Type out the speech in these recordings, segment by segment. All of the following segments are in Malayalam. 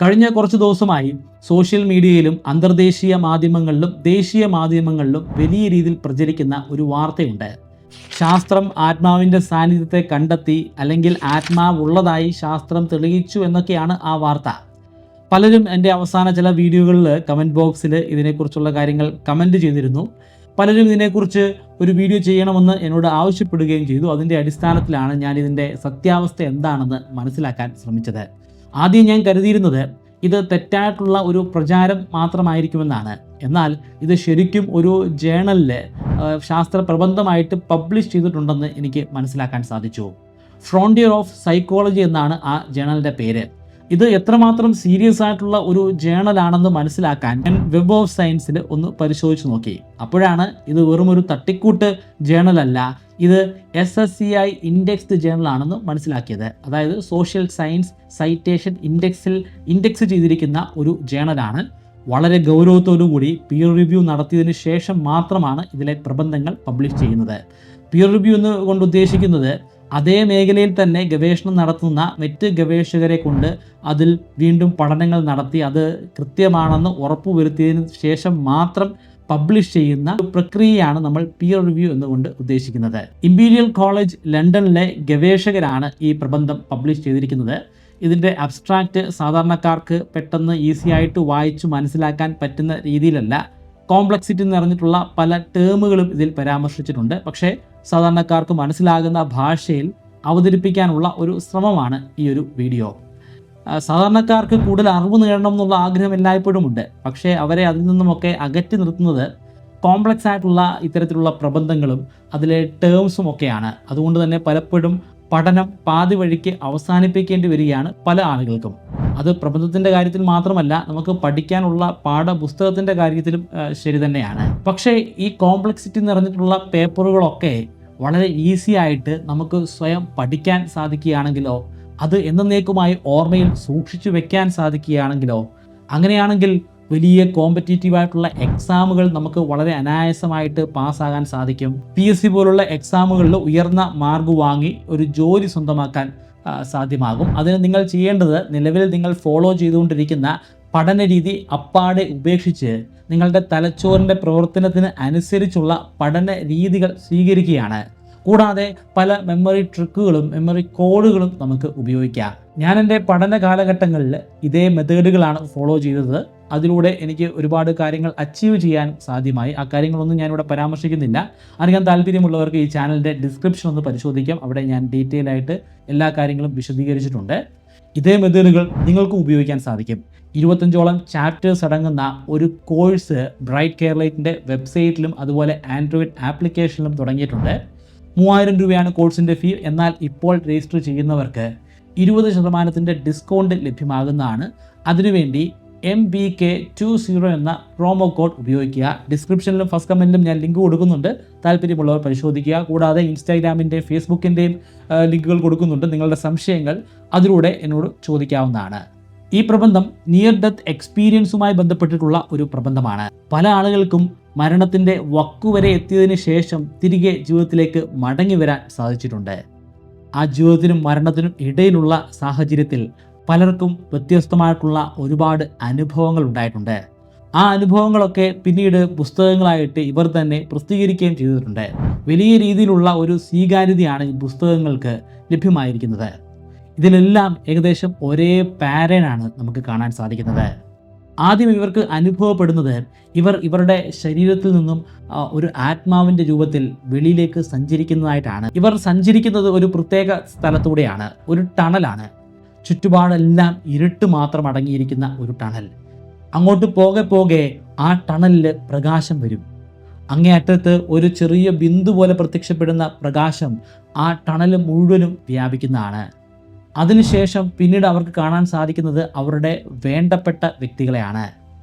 കഴിഞ്ഞ കുറച്ച് ദിവസമായി സോഷ്യൽ മീഡിയയിലും അന്തർദേശീയ മാധ്യമങ്ങളിലും ദേശീയ മാധ്യമങ്ങളിലും വലിയ രീതിയിൽ പ്രചരിക്കുന്ന ഒരു വാർത്തയുണ്ട്. ശാസ്ത്രം ആത്മാവിൻ്റെ സാന്നിധ്യത്തെ കണ്ടെത്തി, അല്ലെങ്കിൽ ആത്മാവുള്ളതായി ശാസ്ത്രം തെളിയിച്ചു എന്നൊക്കെയാണ് ആ വാർത്ത. പലരും എൻ്റെ അവസാന ചില വീഡിയോകളിൽ കമൻറ്റ് ബോക്സിൽ ഇതിനെക്കുറിച്ചുള്ള കാര്യങ്ങൾ കമൻറ്റ് ചെയ്തിരുന്നു. പലരും ഇതിനെക്കുറിച്ച് ഒരു വീഡിയോ ചെയ്യണമെന്ന് എന്നോട് ആവശ്യപ്പെടുകയും ചെയ്തു. അതിൻ്റെ അടിസ്ഥാനത്തിലാണ് ഞാൻ ഇതിൻ്റെ സത്യാവസ്ഥ എന്താണെന്ന് മനസ്സിലാക്കാൻ ശ്രമിച്ചത്. ആദ്യം ഞാൻ കരുതിയിരുന്നത് ഇത് തെറ്റായിട്ടുള്ള ഒരു പ്രചാരം മാത്രമായിരിക്കുമെന്നാണ്. എന്നാൽ ഇത് ശരിക്കും ഒരു ജേണലിൽ ശാസ്ത്ര പ്രബന്ധമായിട്ട് പബ്ലിഷ് ചെയ്തിട്ടുണ്ടെന്ന് എനിക്ക് മനസ്സിലാക്കാൻ സാധിച്ചു. ഫ്രോണ്ടിയർ ഓഫ് സൈക്കോളജി എന്നാണ് ആ ജേണലിൻ്റെ പേര്. ഇത് എത്രമാത്രം സീരിയസ് ആയിട്ടുള്ള ഒരു ജേണലാണെന്ന് മനസ്സിലാക്കാൻ ഞാൻ വെബ് ഓഫ് സയൻസിൽ ഒന്ന് പരിശോധിച്ച് നോക്കി. അപ്പോഴാണ് ഇത് വെറും ഒരു തട്ടിക്കൂട്ട് ജേണലല്ല, ഇത് SSCI ഇൻഡെക്സ്ഡ് ജേണലാണെന്ന് മനസ്സിലാക്കിയത്. അതായത് സോഷ്യൽ സയൻസ് സൈറ്റേഷൻ ഇൻഡെക്സ് ചെയ്തിരിക്കുന്ന ഒരു ജേണലാണ്. വളരെ ഗൗരവത്തോടുകൂടി പിയർ റിവ്യൂ നടത്തിയതിന് ശേഷം മാത്രമാണ് ഇതിലെ പ്രബന്ധങ്ങൾ പബ്ലിഷ് ചെയ്യുന്നത്. പിയർ റിവ്യൂ എന്ന് കൊണ്ട് ഉദ്ദേശിക്കുന്നത് അതേ മേഖലയിൽ തന്നെ ഗവേഷണം നടത്തുന്ന മറ്റ് ഗവേഷകരെ കൊണ്ട് അതിൽ വീണ്ടും പഠനങ്ങൾ നടത്തി അത് കൃത്യമാണെന്ന് ഉറപ്പുവരുത്തിയതിന് ശേഷം മാത്രം പബ്ലിഷ് ചെയ്യുന്ന പ്രക്രിയയാണ് നമ്മൾ പിയർ റിവ്യൂ എന്നുകൊണ്ട് ഉദ്ദേശിക്കുന്നത്. ഇംപീരിയൽ കോളേജ് ലണ്ടനിലെ ഗവേഷകരാണ് ഈ പ്രബന്ധം പബ്ലിഷ് ചെയ്തിരിക്കുന്നത്. ഇതിൻ്റെ അബ്സ്ട്രാക്റ്റ് സാധാരണക്കാർക്ക് പെട്ടെന്ന് ഈസി ആയിട്ട് വായിച്ചു മനസ്സിലാക്കാൻ പറ്റുന്ന രീതിയിലല്ല. കോംപ്ലക്സിറ്റി നിറഞ്ഞിട്ടുള്ള പല ടേമുകളും ഇതിൽ പരാമർശിച്ചിട്ടുണ്ട്. പക്ഷേ സാധാരണക്കാർക്ക് മനസ്സിലാകുന്ന ഭാഷയിൽ അവതരിപ്പിക്കാനുള്ള ഒരു ശ്രമമാണ് ഈ ഒരു വീഡിയോ. സാധാരണക്കാർക്ക് കൂടുതൽ അറിവ് നേടണം എന്നുള്ള ആഗ്രഹം എല്ലായ്പ്പോഴും ഉണ്ട്. പക്ഷേ അവരെ അതിൽ നിന്നുമൊക്കെ അകറ്റി നിർത്തുന്നത് കോംപ്ലക്സ് ആയിട്ടുള്ള ഇത്തരത്തിലുള്ള പ്രബന്ധങ്ങളും അതിലെ ടേംസും ഒക്കെയാണ്. അതുകൊണ്ട് തന്നെ പലപ്പോഴും പഠനം പാതി വഴിക്ക് അവസാനിപ്പിക്കേണ്ടി വരികയാണ് പല ആളുകൾക്കും. അത് പ്രബന്ധത്തിൻ്റെ കാര്യത്തിൽ മാത്രമല്ല, നമുക്ക് പഠിക്കാനുള്ള പാഠപുസ്തകത്തിൻ്റെ കാര്യത്തിലും ശരി തന്നെയാണ്. പക്ഷേ ഈ കോംപ്ലക്സിറ്റി നിറഞ്ഞിട്ടുള്ള പേപ്പറുകളൊക്കെ വളരെ ഈസി ആയിട്ട് നമുക്ക് സ്വയം പഠിക്കാൻ സാധിക്കുകയാണെങ്കിലോ, അത് എന്നേക്കുമായി ഓർമ്മയിൽ സൂക്ഷിച്ചു വെക്കാൻ സാധിക്കുകയാണെങ്കിലോ, അങ്ങനെയാണെങ്കിൽ വലിയ കോമ്പറ്റീറ്റീവായിട്ടുള്ള എക്സാമുകൾ നമുക്ക് വളരെ അനായാസമായിട്ട് പാസ്സാകാൻ സാധിക്കും. PSC പോലുള്ള എക്സാമുകളിൽ ഉയർന്ന മാർക്ക് വാങ്ങി ഒരു ജോലി സ്വന്തമാക്കാൻ സാധ്യമാകും. അതിന് നിങ്ങൾ ചെയ്യേണ്ടത്, നിലവിൽ നിങ്ങൾ ഫോളോ ചെയ്തുകൊണ്ടിരിക്കുന്ന പഠന രീതി അപ്പാടെ ഉപേക്ഷിച്ച് നിങ്ങളുടെ തലച്ചോറിൻ്റെ പ്രവർത്തനത്തിന് അനുസരിച്ചുള്ള പഠന രീതികൾ സ്വീകരിക്കുകയാണ്. കൂടാതെ പല മെമ്മറി ട്രിക്കുകളും മെമ്മറി കോഡുകളും നമുക്ക് ഉപയോഗിക്കാം. ഞാൻ എൻ്റെ പഠന കാലഘട്ടങ്ങളിൽ ഇതേ മെത്തേഡുകളാണ് ഫോളോ ചെയ്തത്. അതിലൂടെ എനിക്ക് ഒരുപാട് കാര്യങ്ങൾ അച്ചീവ് ചെയ്യാൻ സാധ്യമായി. ആ കാര്യങ്ങളൊന്നും ഞാനിവിടെ പരാമർശിക്കുന്നില്ല. അറിയാൻ താല്പര്യമുള്ളവർക്ക് ഈ ചാനലിൻ്റെ ഡിസ്ക്രിപ്ഷൻ ഒന്ന് പരിശോധിക്കാം. അവിടെ ഞാൻ ഡീറ്റെയിൽ ആയിട്ട് എല്ലാ കാര്യങ്ങളും വിശദീകരിച്ചിട്ടുണ്ട്. ഇതേ മെത്തേഡുകൾ നിങ്ങൾക്കും ഉപയോഗിക്കാൻ സാധിക്കും. 25ഓളം ചാപ്റ്റേഴ്സ് അടങ്ങുന്ന ഒരു കോഴ്സ് ബ്രൈറ്റ് കേരളൈറ്റിൻ്റെ വെബ്സൈറ്റിലും അതുപോലെ ആൻഡ്രോയിഡ് ആപ്ലിക്കേഷനിലും തുടങ്ങിയിട്ടുണ്ട്. 3000 രൂപയാണ് കോഴ്സിൻ്റെ ഫീ. എന്നാൽ ഇപ്പോൾ രജിസ്റ്റർ ചെയ്യുന്നവർക്ക് 20% ഡിസ്കൗണ്ട് ലഭ്യമാകുന്നതാണ്. അതിനുവേണ്ടി MBK20 എന്ന പ്രോമോ കോഡ് ഉപയോഗിക്കുക. ഡിസ്ക്രിപ്ഷനിലും ഫസ്റ്റ് കമൻറ്റിലും ഞാൻ ലിങ്ക് കൊടുക്കുന്നുണ്ട്. താല്പര്യമുള്ളവർ പരിശോധിക്കുക. കൂടാതെ ഇൻസ്റ്റാഗ്രാമിൻ്റെയും ഫേസ്ബുക്കിൻ്റെയും ലിങ്കുകൾ കൊടുക്കുന്നുണ്ട്. നിങ്ങളുടെ സംശയങ്ങൾ അതിലൂടെ എന്നോട് ചോദിക്കാവുന്നതാണ്. ഈ പ്രബന്ധം നിയർ ഡെത്ത് എക്സ്പീരിയൻസുമായി ബന്ധപ്പെട്ടിട്ടുള്ള ഒരു പ്രബന്ധമാണ്. പല ആളുകൾക്കും മരണത്തിൻ്റെ വക്കുവരെ എത്തിയതിന് ശേഷം തിരികെ ജീവിതത്തിലേക്ക് മടങ്ങി വരാൻ സാധിച്ചിട്ടുണ്ട്. ആ ജീവിതത്തിനും മരണത്തിനും ഇടയിലുള്ള സാഹചര്യത്തിൽ പലർക്കും വ്യത്യസ്തമായിട്ടുള്ള ഒരുപാട് അനുഭവങ്ങൾ ഉണ്ടായിട്ടുണ്ട്. ആ അനുഭവങ്ങളൊക്കെ പിന്നീട് പുസ്തകങ്ങളായിട്ട് ഇവർ തന്നെ പ്രസിദ്ധീകരിക്കുകയും ചെയ്തിട്ടുണ്ട്. വലിയ രീതിയിലുള്ള ഒരു സ്വീകാര്യതയാണ് ഈ പുസ്തകങ്ങൾക്ക് ലഭ്യമായിരിക്കുന്നത്. ഇതിലെല്ലാം ഏകദേശം ഒരേ പാറ്റേണാണ് നമുക്ക് കാണാൻ സാധിക്കുന്നത്. ആദ്യം ഇവർക്ക് അനുഭവപ്പെടുന്നത് ഇവരുടെ ശരീരത്തിൽ നിന്നും ഒരു ആത്മാവിൻ്റെ രൂപത്തിൽ വെളിയിലേക്ക് സഞ്ചരിക്കുന്നതായിട്ടാണ്. ഇവർ സഞ്ചരിക്കുന്നത് ഒരു പ്രത്യേക സ്ഥലത്തൂടെയാണ്. ഒരു ടണലാണ്. ചുറ്റുപാടെല്ലാം ഇരുട്ട് മാത്രം അടങ്ങിയിരിക്കുന്ന ഒരു ടണൽ. അങ്ങോട്ട് പോകെ പോകെ ആ ടണലിൽ പ്രകാശം വരും. അങ്ങേയറ്റത്ത് ഒരു ചെറിയ ബിന്ദു പോലെ പ്രത്യക്ഷപ്പെടുന്ന പ്രകാശം ആ ടണൽ മുഴുവനും വ്യാപിക്കുന്നതാണ്. അതിനുശേഷം പിന്നീട് അവർക്ക് കാണാൻ സാധിക്കുന്നത് അവരുടെ വേണ്ടപ്പെട്ട വ്യക്തികളെയാണ്.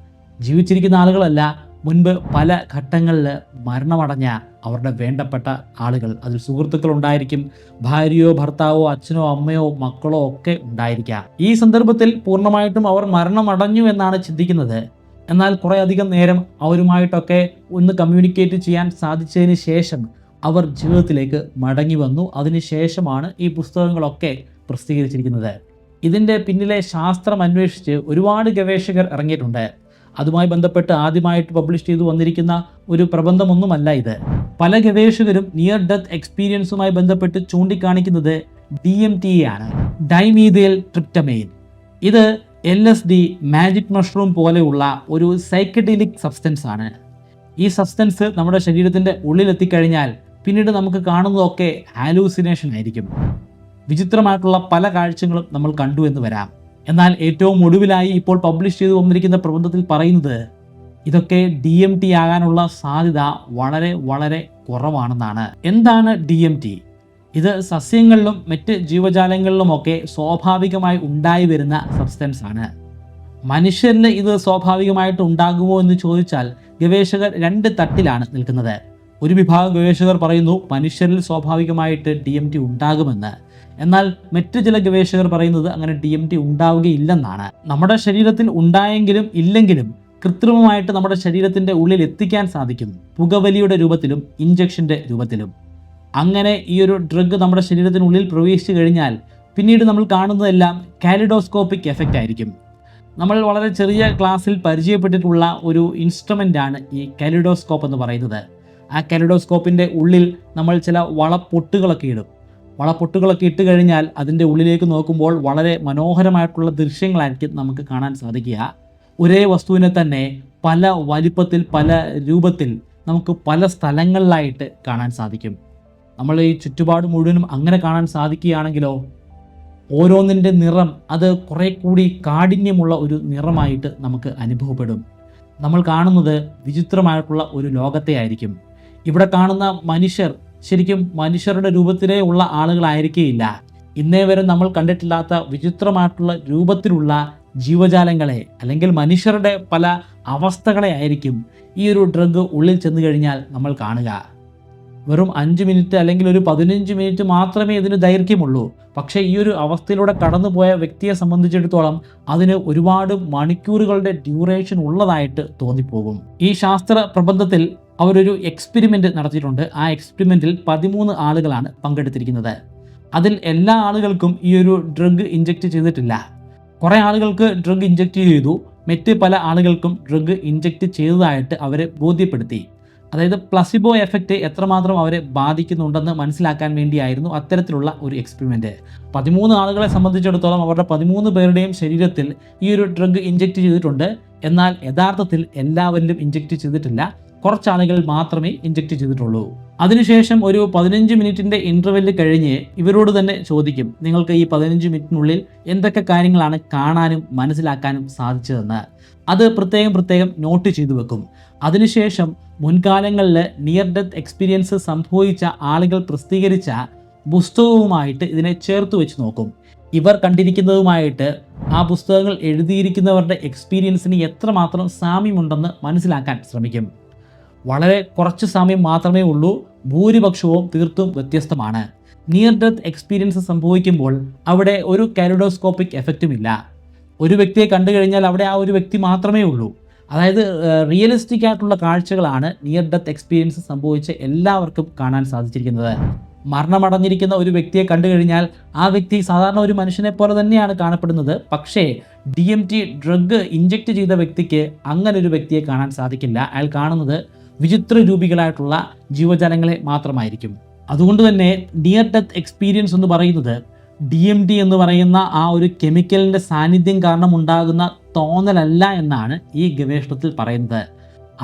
ജീവിച്ചിരിക്കുന്ന ആളുകളല്ല, മുൻപ് പല ഘട്ടങ്ങളിൽ മരണമടഞ്ഞ അവരുടെ വേണ്ടപ്പെട്ട ആളുകൾ. അതിൽ സുഹൃത്തുക്കൾ ഉണ്ടായിരിക്കും, ഭാര്യയോ ഭർത്താവോ അച്ഛനോ അമ്മയോ മക്കളോ ഒക്കെ ഉണ്ടായിരിക്കാം. ഈ സന്ദർഭത്തിൽ പൂർണ്ണമായിട്ടും അവർ മരണമടഞ്ഞു എന്നാണ് ചിന്തിക്കുന്നത്. എന്നാൽ കുറേ അധികം നേരം അവരുമായിട്ടൊക്കെ ഒന്ന് കമ്മ്യൂണിക്കേറ്റ് ചെയ്യാൻ സാധിച്ചതിന് ശേഷം അവർ ജീവിതത്തിലേക്ക് മടങ്ങി വന്നു. അതിനുശേഷമാണ് ഈ പുസ്തകങ്ങളൊക്കെ പ്രസിദ്ധീകരിച്ചിരിക്കുന്നത്. ഇതിൻ്റെ പിന്നിലെ ശാസ്ത്രം അന്വേഷിച്ച് ഒരുപാട് ഗവേഷകർ ഇറങ്ങിയിട്ടുണ്ട്. അതുമായി ബന്ധപ്പെട്ട് ആദ്യമായിട്ട് പബ്ലിഷ് ചെയ്തു വന്നിരിക്കുന്ന ഒരു പ്രബന്ധമൊന്നുമല്ല ഇത്. പല ഗവേഷകരും നിയർ ഡെത്ത് എക്സ്പീരിയൻസുമായി ബന്ധപ്പെട്ട് ചൂണ്ടിക്കാണിക്കുന്നത് DMT ആണ്, ഡൈമീഥൈൽ ട്രിപ്റ്റമൈൻ. ഇത് LSD, മാജിക് മഷ്റൂം പോലെയുള്ള ഒരു സൈക്കഡെലിക് സബ്സ്റ്റൻസ് ആണ്. ഈ സബ്സ്റ്റൻസ് നമ്മുടെ ശരീരത്തിൻ്റെ ഉള്ളിലെത്തിക്കഴിഞ്ഞാൽ പിന്നീട് നമുക്ക് കാണുന്നതൊക്കെ ഹാലൂസിനേഷൻ ആയിരിക്കും. വിചിത്രമായിട്ടുള്ള പല കാഴ്ചകളും നമ്മൾ കണ്ടു എന്ന് വരാം. എന്നാൽ ഏറ്റവും ഒടുവിലായി ഇപ്പോൾ പബ്ലിഷ് ചെയ്തു വന്നിരിക്കുന്ന പ്രബന്ധത്തിൽ പറയുന്നത് ഇതൊക്കെ DMT ആകാനുള്ള സാധ്യത വളരെ വളരെ കുറവാണെന്നാണ്. എന്താണ് DMT? ഇത് സസ്യങ്ങളിലും മറ്റ് ജീവജാലങ്ങളിലുമൊക്കെ സ്വാഭാവികമായി ഉണ്ടായി വരുന്ന സബ്സ്റ്റൻസ് ആണ്. മനുഷ്യരിൽ ഇത് സ്വാഭാവികമായിട്ട് ഉണ്ടാകുമോ എന്ന് ചോദിച്ചാൽ ഗവേഷകർ രണ്ട് തട്ടിലാണ് നിൽക്കുന്നത്. ഒരു വിഭാഗം ഗവേഷകർ പറയുന്നു മനുഷ്യരിൽ സ്വാഭാവികമായിട്ട് DMT ഉണ്ടാകുമെന്ന്. എന്നാൽ മറ്റു ചില ഗവേഷകർ പറയുന്നത് അങ്ങനെ DMT ഉണ്ടാവുകയില്ലെന്നാണ്. നമ്മുടെ ശരീരത്തിൽ ഉണ്ടായെങ്കിലും ഇല്ലെങ്കിലും കൃത്രിമമായിട്ട് നമ്മുടെ ശരീരത്തിൻ്റെ ഉള്ളിൽ എത്തിക്കാൻ സാധിക്കും, പുകവലിയുടെ രൂപത്തിലും ഇഞ്ചക്ഷൻ്റെ രൂപത്തിലും. അങ്ങനെ ഈ ഒരു ഡ്രഗ് നമ്മുടെ ശരീരത്തിനുള്ളിൽ പ്രവേശിച്ചു കഴിഞ്ഞാൽ പിന്നീട് നമ്മൾ കാണുന്നതെല്ലാം കാലിഡോസ്കോപ്പിക് എഫക്റ്റ് ആയിരിക്കും. നമ്മൾ വളരെ ചെറിയ ക്ലാസ്സിൽ പരിചയപ്പെട്ടിട്ടുള്ള ഒരു ഇൻസ്ട്രുമെൻ്റാണ് ഈ കാലിഡോസ്കോപ്പ് എന്ന് പറയുന്നത്. ആ കാലിഡോസ്കോപ്പിൻ്റെ ഉള്ളിൽ നമ്മൾ ചില വളപ്പൊട്ടുകളൊക്കെ ഇടും. വളപ്പൊട്ടുകളൊക്കെ ഇട്ട് കഴിഞ്ഞാൽ അതിൻ്റെ ഉള്ളിലേക്ക് നോക്കുമ്പോൾ വളരെ മനോഹരമായിട്ടുള്ള ദൃശ്യങ്ങളായിരിക്കും നമുക്ക് കാണാൻ സാധിക്കുക. ഒരേ വസ്തുവിനെ തന്നെ പല വലിപ്പത്തിൽ പല രൂപത്തിൽ നമുക്ക് പല സ്ഥലങ്ങളിലായിട്ട് കാണാൻ സാധിക്കും. നമ്മൾ ഈ ചുറ്റുപാട് മുഴുവനും അങ്ങനെ കാണാൻ സാധിക്കുകയാണെങ്കിലോ ഓരോന്നിൻ്റെ നിറം അത് കുറേ കൂടി കാഠിന്യമുള്ള ഒരു നിറമായിട്ട് നമുക്ക് അനുഭവപ്പെടും. നമ്മൾ കാണുന്നത് വിചിത്രമായിട്ടുള്ള ഒരു ലോകത്തെ ആയിരിക്കും. ഇവിടെ കാണുന്ന മനുഷ്യർ ശരിക്കും മനുഷ്യരുടെ രൂപത്തിലേ ഉള്ള ആളുകളായിരിക്കുകയില്ല. ഇന്നേ വരെ നമ്മൾ കണ്ടിട്ടില്ലാത്ത വിചിത്രമായിട്ടുള്ള രൂപത്തിലുള്ള ജീവജാലങ്ങളെ അല്ലെങ്കിൽ മനുഷ്യരുടെ പല അവസ്ഥകളെ ആയിരിക്കും ഈ ഒരു ഡ്രഗ് ഉള്ളിൽ ചെന്ന് കഴിഞ്ഞാൽ നമ്മൾ കാണുക. വെറും 5 മിനിറ്റ് അല്ലെങ്കിൽ ഒരു 15 മിനിറ്റ് മാത്രമേ ഇതിന് ദൈർഘ്യമുള്ളൂ. പക്ഷേ ഈ ഒരു അവസ്ഥയിലൂടെ കടന്നുപോയ വ്യക്തിയെ സംബന്ധിച്ചിടത്തോളം അതിന് ഒരുപാട് മണിക്കൂറുകളുടെ ഡ്യൂറേഷൻ ഉള്ളതായിട്ട് തോന്നിപ്പോകും. ഈ ശാസ്ത്ര പ്രബന്ധത്തിൽ അവരൊരു എക്സ്പെരിമെൻ്റ് നടത്തിയിട്ടുണ്ട്. ആ എക്സ്പെരിമെൻറ്റിൽ 13 ആളുകളാണ് പങ്കെടുത്തിരിക്കുന്നത്. അതിൽ എല്ലാ ആളുകൾക്കും ഈ ഒരു ഡ്രഗ് ഇഞ്ചെക്റ്റ് ചെയ്തിട്ടില്ല. കുറേ ആളുകൾക്ക് ഡ്രഗ് ഇഞ്ചെക്റ്റ് ചെയ്തു, മറ്റ് പല ആളുകൾക്കും ഡ്രഗ് ഇഞ്ചെക്റ്റ് ചെയ്തതായിട്ട് അവരെ ബോധ്യപ്പെടുത്തി. അതായത് പ്ലസിബോ എഫക്റ്റ് എത്രമാത്രം അവരെ ബാധിക്കുന്നുണ്ടെന്ന് മനസ്സിലാക്കാൻ വേണ്ടിയായിരുന്നു അത്തരത്തിലുള്ള ഒരു എക്സ്പെരിമെൻറ്റ്. 13 ആളുകളെ സംബന്ധിച്ചിടത്തോളം അവരുടെ 13 പേരുടെയും ശരീരത്തിൽ ഈ ഒരു ഡ്രഗ് ഇഞ്ചെക്റ്റ് ചെയ്തിട്ടുണ്ട്. എന്നാൽ യഥാർത്ഥത്തിൽ എല്ലാവരിലും ഇഞ്ചെക്റ്റ് ചെയ്തിട്ടില്ല, കുറച്ചാളുകൾ മാത്രമേ ഇഞ്ചെക്റ്റ് ചെയ്തിട്ടുള്ളൂ. അതിനുശേഷം ഒരു 15 മിനിറ്റിൻ്റെ ഇൻ്റർവെല്ല് കഴിഞ്ഞ് ഇവരോട് തന്നെ ചോദിക്കും, നിങ്ങൾക്ക് ഈ 15 മിനിറ്റിനുള്ളിൽ എന്തൊക്കെ കാര്യങ്ങളാണ് കാണാനും മനസ്സിലാക്കാനും സാധിച്ചതെന്ന്. അത് പ്രത്യേകം നോട്ട് ചെയ്തു വെക്കും. അതിനുശേഷം മുൻകാലങ്ങളിൽ നിയർ ഡെത്ത് എക്സ്പീരിയൻസ് സംഭവിച്ച ആളുകൾ പ്രസിദ്ധീകരിച്ച പുസ്തകവുമായിട്ട് ഇതിനെ ചേർത്ത് വെച്ച് നോക്കും. ഇവർ കണ്ടിരിക്കുന്നതുമായിട്ട് ആ പുസ്തകങ്ങൾ എഴുതിയിരിക്കുന്നവരുടെ എക്സ്പീരിയൻസിന് എത്രമാത്രം സാമ്യമുണ്ടെന്ന് മനസ്സിലാക്കാൻ ശ്രമിക്കും. വളരെ കുറച്ച് സാമ്യം മാത്രമേ ഉള്ളൂ, ഭൂരിപക്ഷവും തീർത്തും വ്യത്യസ്തമാണ്. നിയർ ഡെത്ത് എക്സ്പീരിയൻസ് സംഭവിക്കുമ്പോൾ അവിടെ ഒരു കാലിഡോസ്കോപ്പിക് എഫക്റ്റും ഇല്ല. ഒരു വ്യക്തിയെ കണ്ടു കഴിഞ്ഞാൽ അവിടെ ആ ഒരു വ്യക്തി മാത്രമേ ഉള്ളൂ. അതായത് റിയലിസ്റ്റിക് ആയിട്ടുള്ള കാഴ്ചകളാണ് നിയർ ഡെത്ത് എക്സ്പീരിയൻസ് സംഭവിച്ച എല്ലാവർക്കും കാണാൻ സാധിച്ചിരിക്കുന്നത്. മരണമടഞ്ഞിരിക്കുന്ന ഒരു വ്യക്തിയെ കണ്ടു കഴിഞ്ഞാൽ ആ വ്യക്തി സാധാരണ ഒരു മനുഷ്യനെ പോലെ തന്നെയാണ് കാണപ്പെടുന്നത്. പക്ഷേ DMT ഡ്രഗ് ഇഞ്ചെക്റ്റ് ചെയ്ത വ്യക്തിക്ക് അങ്ങനെ ഒരു വ്യക്തിയെ കാണാൻ സാധിക്കില്ല. അയാൾ കാണുന്നത് വിചിത്ര രൂപികളായിട്ടുള്ള ജീവജാലങ്ങളെ മാത്രമായിരിക്കും. അതുകൊണ്ട് തന്നെ നിയർ ഡെത്ത് എക്സ്പീരിയൻസ് എന്ന് പറയുന്നത് DMT എന്ന് പറയുന്ന ആ ഒരു കെമിക്കലിൻ്റെ സാന്നിധ്യം കാരണം ഉണ്ടാകുന്ന തോന്നലല്ല എന്നാണ് ഈ ഗവേഷണത്തിൽ പറയുന്നത്.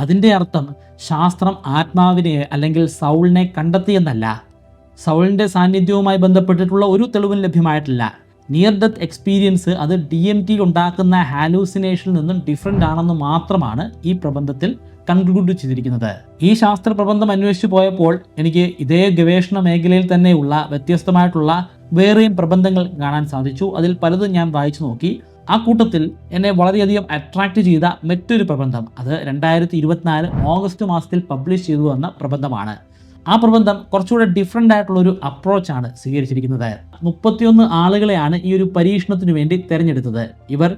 അതിൻ്റെ അർത്ഥം ശാസ്ത്രം ആത്മാവിനെ അല്ലെങ്കിൽ സൗളിനെ കണ്ടെത്തിയെന്നല്ല. സൗളിൻ്റെ സാന്നിധ്യവുമായി ബന്ധപ്പെട്ടിട്ടുള്ള ഒരു തെളിവും ലഭ്യമായിട്ടില്ല. നിയർ ഡെത്ത് എക്സ്പീരിയൻസ് അത് DMT ഉണ്ടാക്കുന്ന ഹാലൂസിനേഷനിൽ നിന്നും ഡിഫറെൻ്റ് ആണെന്ന് മാത്രമാണ് ഈ പ്രബന്ധത്തിൽ കൺക്ലൂഡ് ചെയ്തിരിക്കുന്നത്. ഈ ശാസ്ത്ര പ്രബന്ധം അന്വേഷിച്ച് പോയപ്പോൾ എനിക്ക് ഇതേ ഗവേഷണ മേഖലയിൽ തന്നെയുള്ള വ്യത്യസ്തമായിട്ടുള്ള വേറെയും പ്രബന്ധങ്ങൾ കാണാൻ സാധിച്ചു. അതിൽ പലതും ഞാൻ വായിച്ചു നോക്കി. ആ കൂട്ടത്തിൽ എന്നെ വളരെയധികം അട്രാക്റ്റ് ചെയ്ത മറ്റൊരു പ്രബന്ധം, അത് 2024 ഓഗസ്റ്റ് മാസത്തിൽ പബ്ലിഷ് ചെയ്തു വന്ന പ്രബന്ധമാണ്. ആ പ്രബന്ധം കുറച്ചുകൂടെ ഡിഫറെൻ്റ് ആയിട്ടുള്ളൊരു അപ്രോച്ചാണ് സ്വീകരിച്ചിരിക്കുന്നത്. 31 ആളുകളെയാണ് ഈ ഒരു പരീക്ഷണത്തിന് വേണ്ടി തിരഞ്ഞെടുത്തത്. ഇവർ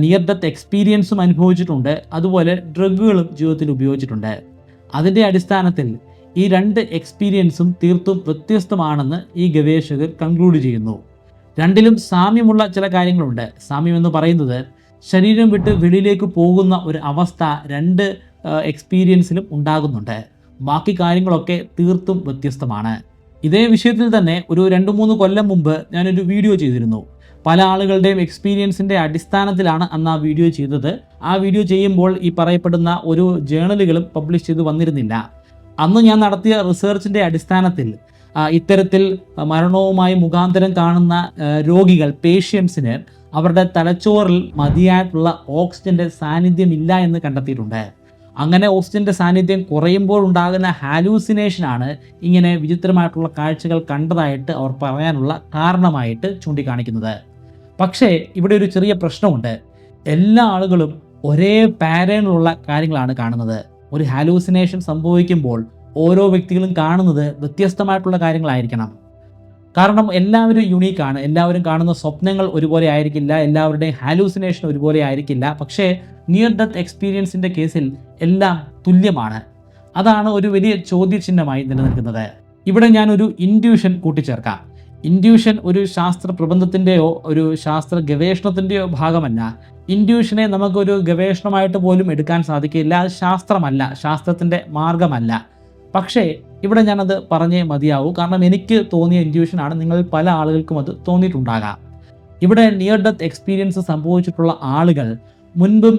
നിയർ ഡെത്ത് എക്സ്പീരിയൻസും അനുഭവിച്ചിട്ടുണ്ട്, അതുപോലെ ഡ്രഗുകളും ജീവിതത്തിൽ ഉപയോഗിച്ചിട്ടുണ്ട്. അതിൻ്റെ അടിസ്ഥാനത്തിൽ ഈ 2 എക്സ്പീരിയൻസും തീർത്തും വ്യത്യസ്തമാണെന്ന് ഈ ഗവേഷകർ കൺക്ലൂഡ് ചെയ്യുന്നു. രണ്ടിലും സാമ്യമുള്ള ചില കാര്യങ്ങളുണ്ട്. സാമ്യം എന്ന് പറയുന്നത് ശരീരം വിട്ട് വെളിയിലേക്ക് പോകുന്ന ഒരു അവസ്ഥ രണ്ട് എക്സ്പീരിയൻസിലും ഉണ്ടാകുന്നുണ്ട്. ബാക്കി കാര്യങ്ങളൊക്കെ തീർത്തും വ്യത്യസ്തമാണ്. ഇതേ വിഷയത്തിൽ തന്നെ ഒരു 2-3 കൊല്ലം മുമ്പ് ഞാനൊരു വീഡിയോ ചെയ്തിരുന്നു. പല ആളുകളുടെയും എക്സ്പീരിയൻസിൻ്റെ അടിസ്ഥാനത്തിലാണ് അന്ന് ആ വീഡിയോ ചെയ്തത്. ആ വീഡിയോ ചെയ്യുമ്പോൾ ഈ പറയപ്പെടുന്ന ഒരു ജേണലുകളും പബ്ലിഷ് ചെയ്ത് വന്നിരുന്നില്ല. അന്ന് ഞാൻ നടത്തിയ റിസർച്ചിൻ്റെ അടിസ്ഥാനത്തിൽ ഇത്തരത്തിൽ മരണവുമായി മുഖാന്തരം കാണുന്ന രോഗികൾ, പേഷ്യൻസിന് അവരുടെ തലച്ചോറിൽ മതിയായിട്ടുള്ള ഓക്സിജൻ്റെ സാന്നിധ്യമില്ല എന്ന് കണ്ടെത്തിയിട്ടുണ്ട്. അങ്ങനെ ഓക്സിജൻ്റെ സാന്നിധ്യം കുറയുമ്പോൾ ഉണ്ടാകുന്ന ഹാലൂസിനേഷനാണ് ഇങ്ങനെ വിചിത്രമായിട്ടുള്ള കാഴ്ചകൾ കണ്ടതായിട്ട് അവർ പറയാനുള്ള കാരണമായിട്ട് ചൂണ്ടിക്കാണിക്കുന്നത്. പക്ഷേ ഇവിടെ ഒരു ചെറിയ പ്രശ്നമുണ്ട്. എല്ലാ ആളുകളും ഒരേ പാറ്റേണിലുള്ള കാര്യങ്ങളാണ് കാണുന്നത്. ഒരു ഹാലൂസിനേഷൻ സംഭവിക്കുമ്പോൾ ഓരോ വ്യക്തികളും കാണുന്നത് വ്യത്യസ്തമായിട്ടുള്ള കാര്യങ്ങളായിരിക്കണം. കാരണം എല്ലാവരും യുണീക്കാണ്. എല്ലാവരും കാണുന്ന സ്വപ്നങ്ങൾ ഒരുപോലെ ആയിരിക്കില്ല, എല്ലാവരുടെയും ഹാലൂസിനേഷൻ ഒരുപോലെ ആയിരിക്കില്ല. പക്ഷേ നിയർ ഡെത്ത് എക്സ്പീരിയൻസിൻ്റെ കേസിൽ എല്ലാം തുല്യമാണ്. അതാണ് ഒരു വലിയ ചോദ്യചിഹ്നമായി നിലനിൽക്കുന്നത്. ഇവിടെ ഞാനൊരു ഇൻഡ്യൂഷൻ കൂട്ടിച്ചേർക്കാം. ഇൻഡ്യൂഷൻ ഒരു ശാസ്ത്ര പ്രബന്ധത്തിൻ്റെയോ ഒരു ശാസ്ത്ര ഗവേഷണത്തിൻ്റെയോ ഭാഗമല്ല. ഇൻഡ്യൂഷനെ നമുക്കൊരു ഗവേഷണമായിട്ട് പോലും എടുക്കാൻ സാധിക്കില്ല. അത് ശാസ്ത്രമല്ല, ശാസ്ത്രത്തിൻ്റെ മാർഗമല്ല. പക്ഷേ ഇവിടെ ഞാനത് പറഞ്ഞേ മതിയാവൂ. കാരണം എനിക്ക് തോന്നിയ ഇൻഡ്യൂഷനാണ് നിങ്ങൾ പല ആളുകൾക്കും അത് തോന്നിയിട്ടുണ്ടാകാം. ഇവിടെ നിയർ ഡെത്ത് എക്സ്പീരിയൻസ് സംഭവിച്ചിട്ടുള്ള ആളുകൾ മുൻപും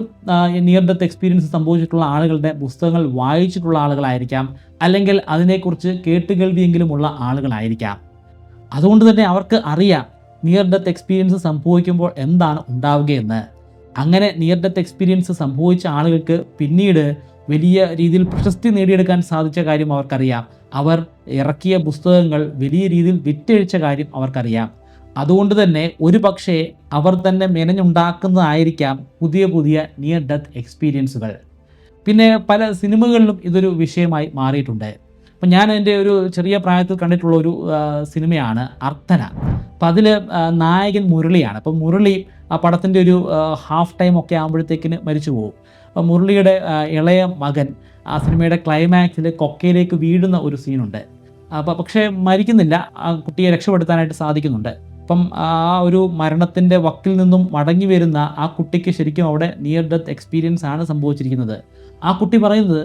നിയർ ഡെത്ത് എക്സ്പീരിയൻസ് സംഭവിച്ചിട്ടുള്ള ആളുകളുടെ പുസ്തകങ്ങൾ വായിച്ചിട്ടുള്ള ആളുകളായിരിക്കാം, അല്ലെങ്കിൽ അതിനെക്കുറിച്ച് കേട്ടുകേൾവിയെങ്കിലുമുള്ള ആളുകളായിരിക്കാം. അതുകൊണ്ട് തന്നെ അവർക്ക് അറിയാം നിയർ ഡെത്ത് എക്സ്പീരിയൻസ് സംഭവിക്കുമ്പോൾ എന്താണ് ഉണ്ടാവുകയെന്ന്. അങ്ങനെ നിയർ ഡെത്ത് എക്സ്പീരിയൻസ് സംഭവിച്ച ആളുകൾക്ക് പിന്നീട് വലിയ രീതിയിൽ പ്രശസ്തി നേടിയെടുക്കാൻ സാധിച്ച കാര്യം അവർക്കറിയാം. അവർ ഇറക്കിയ പുസ്തകങ്ങൾ വലിയ രീതിയിൽ വിറ്റഴിച്ച കാര്യം അവർക്കറിയാം. അതുകൊണ്ട് തന്നെ ഒരു പക്ഷേ അവർ തന്നെ മെനഞ്ഞുണ്ടാക്കുന്നതായിരിക്കാം പുതിയ പുതിയ നിയർ ഡെത്ത് എക്സ്പീരിയൻസുകൾ. പിന്നെ പല സിനിമകളിലും ഇതൊരു വിഷയമായി മാറിയിട്ടുണ്ട്. അപ്പം ഞാൻ എൻ്റെ ഒരു ചെറിയ പ്രായത്തിൽ കണ്ടിട്ടുള്ള ഒരു സിനിമയാണ് അർത്തന. അപ്പം അതിൽ നായകൻ മുരളിയാണ്. അപ്പം മുരളി ആ പടത്തിൻ്റെ ഒരു ഹാഫ് ടൈം ഒക്കെ ആകുമ്പോഴത്തേക്കിന് മരിച്ചു പോകും. അപ്പം മുരളിയുടെ ഇളയ മകൻ ആ സിനിമയുടെ ക്ലൈമാക്സിൽ കൊക്കയിലേക്ക് വീഴുന്ന ഒരു സീനുണ്ട്. പക്ഷേ മരിക്കുന്നില്ല, ആ കുട്ടിയെ രക്ഷപ്പെടുത്താനായിട്ട് സാധിക്കുന്നുണ്ട്. അപ്പം ആ ഒരു മരണത്തിൻ്റെ വക്കിൽ നിന്നും മടങ്ങി വരുന്ന ആ കുട്ടിക്ക് ശരിക്കും അവിടെ നിയർ ഡെത്ത് എക്സ്പീരിയൻസ് ആണ് സംഭവിച്ചിരിക്കുന്നത്. ആ കുട്ടി പറയുന്നത്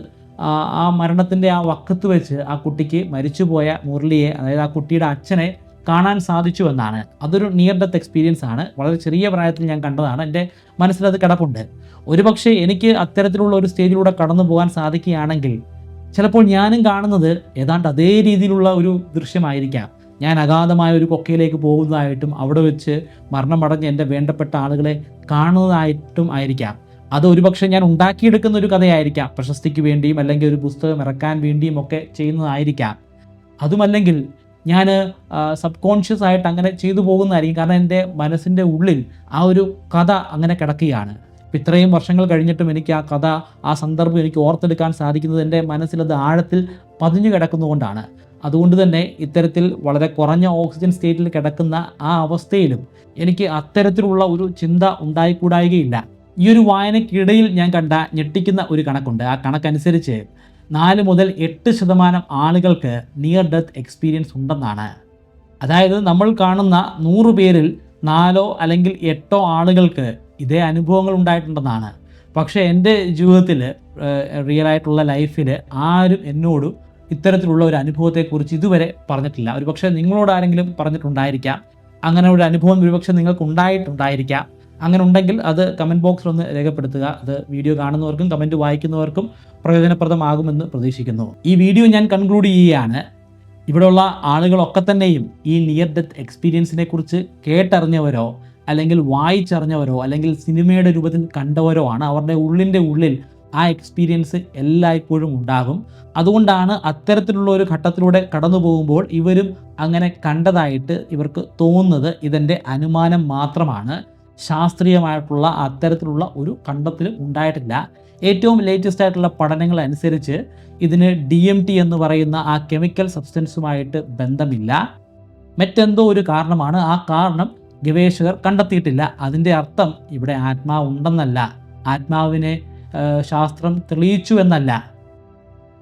ആ മരണത്തിൻ്റെ ആ വക്കത്ത് വെച്ച് ആ കുട്ടിക്ക് മരിച്ചുപോയ മുരളിയെ, അതായത് ആ കുട്ടിയുടെ അച്ഛനെ കാണാൻ സാധിച്ചു എന്നാണ്. അതൊരു നിയർ ഡെത്ത് എക്സ്പീരിയൻസ് ആണ്. വളരെ ചെറിയ പ്രായത്തിൽ ഞാൻ കണ്ടതാണ്. എൻ്റെ മനസ്സിലത് കിടപ്പുണ്ട്. ഒരുപക്ഷെ എനിക്ക് അത്തരത്തിലുള്ള ഒരു സ്റ്റേജിലൂടെ കടന്നു പോകാൻ സാധിക്കുകയാണെങ്കിൽ ചിലപ്പോൾ ഞാനും കാണുന്നത് ഏതാണ്ട് അതേ രീതിയിലുള്ള ഒരു ദൃശ്യമായിരിക്കാം. ഞാൻ അഗാധമായ ഒരു കൊക്കയിലേക്ക് പോകുന്നതായിട്ടും അവിടെ വെച്ച് മരണമടഞ്ഞ് എൻ്റെ വേണ്ടപ്പെട്ട ആളുകളെ കാണുന്നതായിട്ടും ആയിരിക്കാം. അത് ഒരുപക്ഷെ ഞാൻ ഉണ്ടാക്കിയെടുക്കുന്ന ഒരു കഥയായിരിക്കാം. പ്രശസ്തിക്ക് വേണ്ടിയും അല്ലെങ്കിൽ ഒരു പുസ്തകം ഇറക്കാൻ വേണ്ടിയും ഒക്കെ ചെയ്യുന്നതായിരിക്കാം. അതുമല്ലെങ്കിൽ ഞാൻ സബ് കോൺഷ്യസ് ആയിട്ട് അങ്ങനെ ചെയ്തു പോകുന്നതായിരിക്കും. കാരണം എൻ്റെ മനസ്സിൻ്റെ ഉള്ളിൽ ആ ഒരു കഥ അങ്ങനെ കിടക്കുകയാണ്. ഇപ്പം ഇത്രയും വർഷങ്ങൾ കഴിഞ്ഞിട്ടും എനിക്ക് ആ കഥ, ആ സന്ദർഭം എനിക്ക് ഓർത്തെടുക്കാൻ സാധിക്കുന്നത് എൻ്റെ മനസ്സിലത് ആഴത്തിൽ പതിഞ്ഞു കിടക്കുന്നതുകൊണ്ടാണ്. അതുകൊണ്ട് തന്നെ ഇത്തരത്തിൽ വളരെ കുറഞ്ഞ ഓക്സിജൻ സ്റ്റേറ്റിൽ കിടക്കുന്ന ആ അവസ്ഥയിലും എനിക്ക് അത്തരത്തിലുള്ള ഒരു ചിന്ത ഉണ്ടായിക്കൂടായികയില്ല. ഈ ഒരു വായനയ്ക്കിടയിൽ ഞാൻ കണ്ട ഞെട്ടിക്കുന്ന ഒരു കണക്കുണ്ട്. ആ കണക്കനുസരിച്ച് 4 മുതൽ 8% ആളുകൾക്ക് നിയർ ഡെത്ത് എക്സ്പീരിയൻസ് ഉണ്ടെന്നാണ്. അതായത് നമ്മൾ കാണുന്ന 100 പേരിൽ 4 അല്ലെങ്കിൽ 8 ആളുകൾക്ക് ഇതേ അനുഭവങ്ങൾ ഉണ്ടായിട്ടുണ്ടെന്നാണ്. പക്ഷേ എൻ്റെ ജീവിതത്തിൽ, റിയലായിട്ടുള്ള ലൈഫിൽ ആരും എന്നോട് ഇത്തരത്തിലുള്ള ഒരു അനുഭവത്തെക്കുറിച്ച് ഇതുവരെ പറഞ്ഞിട്ടില്ല. ഒരുപക്ഷെ നിങ്ങളോട് ആരെങ്കിലും പറഞ്ഞിട്ടുണ്ടായിരിക്കാം. അങ്ങനെ ഒരു അനുഭവം ഒരുപക്ഷെ നിങ്ങൾക്ക് ഉണ്ടായിട്ടുണ്ടായിരിക്കാം. അങ്ങനെ ഉണ്ടെങ്കിൽ അത് കമൻറ്റ് ബോക്സിലൊന്ന് രേഖപ്പെടുത്തുക. അത് വീഡിയോ കാണുന്നവർക്കും കമൻറ്റ് വായിക്കുന്നവർക്കും പ്രയോജനപ്രദമാകുമെന്ന് പ്രതീക്ഷിക്കുന്നു. ഈ വീഡിയോ ഞാൻ കൺക്ലൂഡ് ചെയ്യുകയാണ്. ഇവിടെയുള്ള ആളുകളൊക്കെ തന്നെയും ഈ നിയർ ഡെത്ത് എക്സ്പീരിയൻസിനെ കുറിച്ച് കേട്ടറിഞ്ഞവരോ അല്ലെങ്കിൽ വായിച്ചറിഞ്ഞവരോ അല്ലെങ്കിൽ സിനിമയുടെ രൂപത്തിൽ കണ്ടവരോ ആണ്. അവരുടെ ഉള്ളിൻ്റെ ഉള്ളിൽ ആ എക്സ്പീരിയൻസ് എല്ലായ്പ്പോഴും ഉണ്ടാകും. അതുകൊണ്ടാണ് അത്തരത്തിലുള്ള ഒരു ഘട്ടത്തിലൂടെ കടന്നു പോകുമ്പോൾ ഇവരും അങ്ങനെ കണ്ടതായിട്ട് ഇവർക്ക് തോന്നുന്നത്. ഇതെൻ്റെ അനുമാനം മാത്രമാണ്. ശാസ്ത്രീയമായിട്ടുള്ള അത്തരത്തിലുള്ള ഒരു കണ്ടെത്തലും ഉണ്ടായിട്ടില്ല. ഏറ്റവും ലേറ്റസ്റ്റ് ആയിട്ടുള്ള പഠനങ്ങൾ അനുസരിച്ച് ഇതിന് DMT എന്ന് പറയുന്ന ആ കെമിക്കൽ സബ്സ്റ്റൻസുമായിട്ട് ബന്ധമില്ല. മറ്റെന്തോ ഒരു കാരണമാണ്. ആ കാരണം ഗവേഷകർ കണ്ടെത്തിയിട്ടില്ല. അതിൻ്റെ അർത്ഥം ഇവിടെ ആത്മാവുണ്ടെന്നല്ല, ആത്മാവിനെ ശാസ്ത്രം തെളിയിച്ചു എന്നല്ല.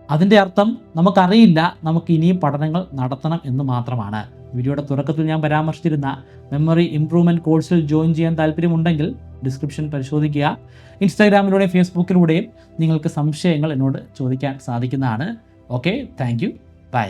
അതിൻ്റെ അർത്ഥം നമുക്കറിയില്ല, നമുക്ക് ഇനിയും പഠനങ്ങൾ നടത്തണം എന്ന് മാത്രമാണ്. വീഡിയോയുടെ തുടക്കത്തിൽ ഞാൻ പരാമർശിച്ചിരുന്ന മെമ്മറി ഇംപ്രൂവ്മെൻറ്റ് കോഴ്സിൽ ജോയിൻ ചെയ്യാൻ താല്പര്യമുണ്ടെങ്കിൽ ഡിസ്ക്രിപ്ഷൻ പരിശോധിക്കുക. ഇൻസ്റ്റാഗ്രാമിലൂടെയും ഫേസ്ബുക്കിലൂടെയും നിങ്ങൾക്ക് സംശയങ്ങൾ എന്നോട് ചോദിക്കാൻ സാധിക്കുന്നതാണ്. Okay, thank you, by.